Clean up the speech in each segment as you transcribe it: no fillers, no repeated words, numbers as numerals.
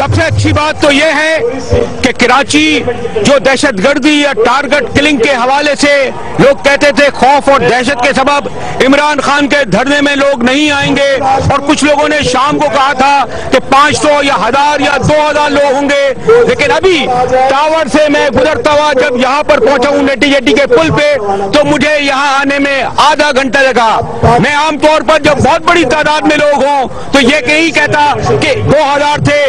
सबसे अच्छी बात तो यह है कि कराची जो दहशतगर्दी या टारगेट किलिंग के हवाले से लोग कहते थे खौफ और दहशत के सबब इमरान खान के धरने में लोग नहीं आएंगे, और कुछ लोगों ने शाम को कहा था कि 500 या 1000 या 2000 लोग होंगे, लेकिन अभी टावर से मैं गुजरता हुआ जब यहाँ पर पहुंचा हूँ नेटी जेटी के पुल पे, तो मुझे यहाँ आने में आधा घंटा लगा। मैं आमतौर पर जब बहुत बड़ी तादाद में लोग हों तो ये कहीं कहता कि 2000 थे,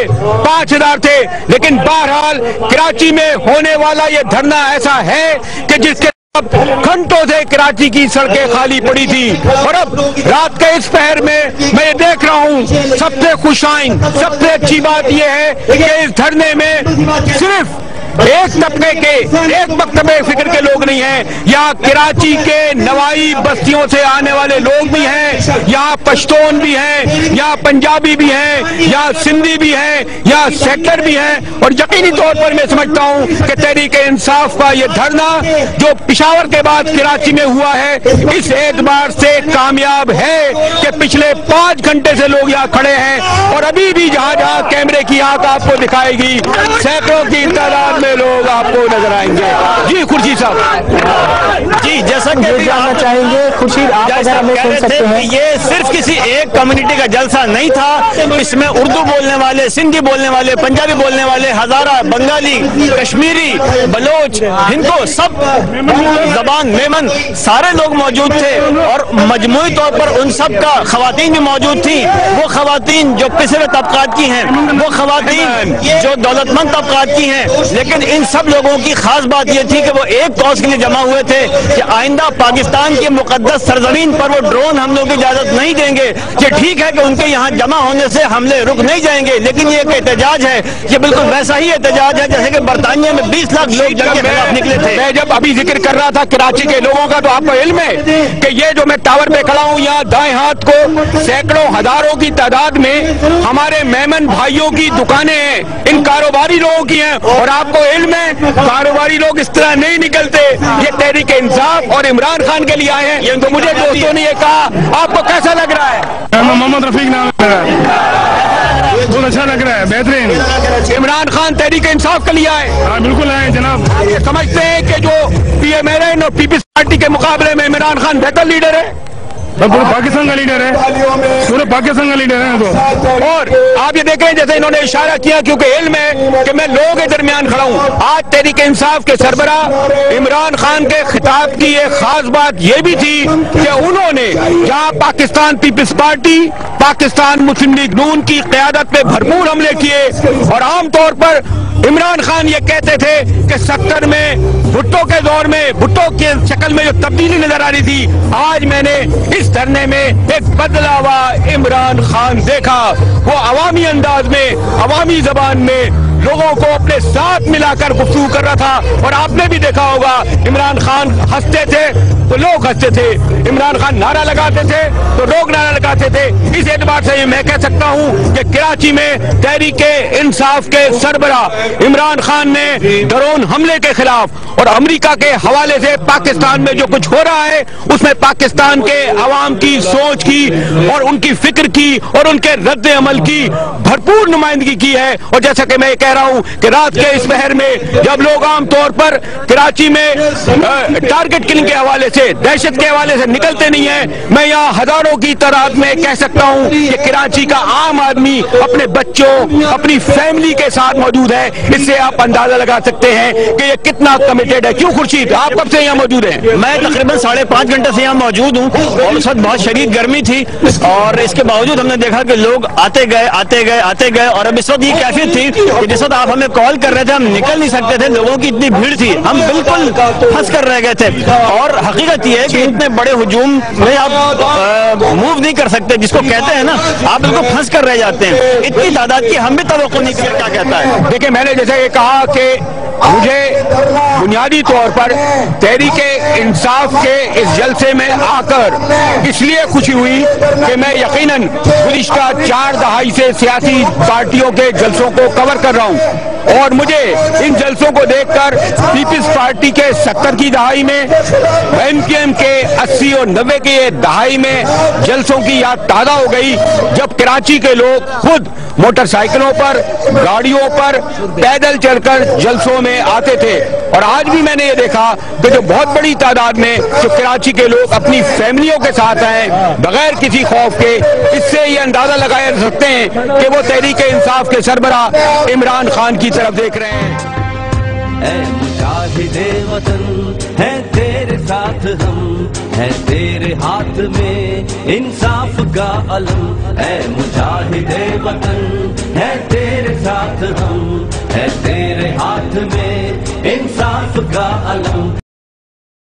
5000 थे, लेकिन बहरहाल कराची में होने वाला ये धरना ऐसा है कि जिसके घंटों से कराची की सड़कें खाली पड़ी थी, और अब रात के इस पहर में मैं ये देख रहा हूँ सबसे खुशाइन, सबसे अच्छी बात यह है कि इस धरने में सिर्फ एक तबके के, एक मकतबे फिक्र के लोग नहीं हैं। यहाँ कराची के नवाई बस्तियों से आने वाले लोग भी हैं, यहाँ पश्तून भी हैं, यहाँ पंजाबी भी हैं, यहाँ सिंधी भी हैं, यहाँ सेक्टर भी हैं, और यकीनी तौर पर मैं समझता हूँ कि तहरीक इंसाफ का ये धरना जो पिशावर के बाद कराची में हुआ है, इस एतबार से कामयाब है कि पिछले 5 घंटे से लोग यहाँ खड़े हैं, और अभी भी जहाँ जहाँ कैमरे की आंख आपको दिखाएगी सैकड़ों की तादाद लोग आपको नजर आएंगे। जी खुर्शीद साहब, जी जैसा कि जानना चाहेंगे खुर्शीद, आप अगर हमें सुन सकते हैं, ये सिर्फ किसी एक कम्युनिटी का जलसा नहीं था, इसमें उर्दू बोलने वाले, सिंधी बोलने वाले, पंजाबी बोलने वाले, हजारा, बंगाली, कश्मीरी, बलोच, हिंदू, सब जबान मेमन सारे लोग मौजूद थे, और मजमूई तौर पर उन सब का खवातीन भी मौजूद थी। वो खवातीन जो पिछड़े तबकात की हैं, वो खवातीन जो दौलतमंद तबकात की हैं, लेकिन इन सब लोगों की खास बात यह थी कि वो एक कॉज के लिए जमा हुए थे कि आइंदा पाकिस्तान की मुकद्दस सरजमीन पर वो ड्रोन हमलों की इजाजत नहीं देंगे। कि ठीक है कि उनके यहाँ जमा होने से हमले रुक नहीं जाएंगे, लेकिन ये एक एहतजाज है, ये बिल्कुल वैसा ही एहतजाज है जैसे कि बरतानिया में 20 लाख लोग जंग के खिलाफ निकले थे। मैं जब अभी जिक्र कर रहा था कराची के लोगों का, तो आपको इल्म है कि ये जो मैं टावर पे खड़ा हूँ, यहाँ दाएं हाथ को सैकड़ों हजारों की तादाद में हमारे मेमन भाइयों की दुकानें हैं, इन कारोबारी लोगों की हैं, और आपको इल्म है कारोबारी लोग इस तरह नहीं निकलते, ये तहरीक इंसाफ और इमरान खान के लिए आए हैं। तो मुझे दोस्तों ने ये कहा, आपको कैसा लग रहा है? मोहम्मद रफीक नाम है, बहुत अच्छा लग रहा है, बेहतरीन। इमरान खान तहरीक इंसाफ के लिए आए? हाँ बिल्कुल आए जनाब। ये समझते हैं कि जो PMLN और पीपल्स पार्टी के मुकाबले में इमरान खान बेहतर लीडर है? पूरे पाकिस्तान का लीडर है, पूरे पाकिस्तान का लीडर है तो। और आप ये देखें जैसे इन्होंने इशारा किया, क्योंकि इल्म है कि मैं लोगों के दरमियान खड़ा हूँ। आज तहरीक इंसाफ के सरबराह इमरान खान के खिताब की एक खास बात यह भी थी कि उन्होंने जहाँ पाकिस्तान पीपल्स पार्टी, पाकिस्तान मुस्लिम लीग नून की क़यादत पे भरपूर हमले किए, और आमतौर पर इमरान खान ये कहते थे कि 70 में भुट्टो के दौर में, भुट्टो के शक्ल में जो तब्दीली नजर आ रही थी, आज मैंने इस धरने में एक बदला हुआ इमरान खान देखा। वो अवामी अंदाज में, अवामी जबान में लोगों को अपने साथ मिलाकर गुफ्तगू कर रहा था, और आपने भी देखा होगा इमरान खान हंसते थे तो लोग हंसते थे, इमरान खान नारा लगाते थे तो लोग नारा लगाते थे। इस एतबार से मैं कह सकता हूं कि कराची में तहरीक इंसाफ के सरबराह इमरान खान ने ड्रोन हमले के खिलाफ और अमेरिका के हवाले से पाकिस्तान में जो कुछ हो रहा है उसमें पाकिस्तान के अवाम की सोच की और उनकी फिक्र की और उनके रद्द अमल की भरपूर नुमाइंदगी की है। और जैसा कि मैं कह रहा हूं कि रात के इस पहर में जब लोग आमतौर पर कराची में टारगेट किलिंग के हवाले से, दहशत के हवाले से निकलते नहीं है, मैं यहाँ हजारों की तादाद में कह सकता हूँ कि कराची का आम आदमी अपने बच्चों, अपनी फैमिली के साथ मौजूद है। इससे आप अंदाजा लगा सकते हैं कि ये कितना कमिटेड है। क्यों खुर्शीद, आप कब से यहाँ मौजूद हैं? मैं तकरीबन 5.5 घंटे से यहाँ मौजूद हूँ, और उस वक्त बहुत शदीद गर्मी थी, और इसके बावजूद हमने देखा कि लोग आते गए आते गए आते गए, और अब इस वक्त ये कैफियत थी कि जिस वक्त आप हमें कॉल कर रहे थे हम निकल नहीं सकते थे, लोगों की इतनी भीड़ थी, हम बिल्कुल फंस कर रह गए थे। और हकीकत ये है कि इतने बड़े हुजूम में आप मूव नहीं कर सकते, जिसको कहते हैं ना, आप बिल्कुल फंस कर रह जाते हैं। इतनी तादाद की हम भी तवक्को नहीं किया। क्या कहता है? देखिए, मैंने जैसे ये कहा कि मुझे बुनियादी तौर पर तहरीक इंसाफ के इस जलसे में आकर इसलिए खुशी हुई कि मैं यकीनन गुज़िश्ता 4 दहाई से सियासी पार्टियों के जलसों को कवर कर रहा हूँ, اور مجھے ان جلسوں کو دیکھ کر پیپلز پارٹی کے 70 کی دہائی میں، MQM کے 80 اور 90 کی دہائی میں جلسوں کی یاد تازہ ہو گئی، جب کراچی کے لوگ خود موٹر سائیکلوں پر، گاڑیوں پر، پیدل چل کر جلسوں میں آتے تھے۔ اور آج بھی میں نے یہ دیکھا کہ جو بہت بڑی تعداد میں جو کراچی کے لوگ اپنی فیملیوں کے ساتھ ہیں بغیر کسی خوف کے، اس سے یہ اندازہ لگایا جا سکتے ہیں کہ وہ تحریک انصاف کے سربراہ عمران خان کی طرف دیکھ رہے ہیں۔ اے مجاہد وطن ہے تیرے ساتھ ہم، ہے تیرے ہاتھ میں انصاف کا علم، اے مجاہد وطن ہے تیرے ساتھ ہم۔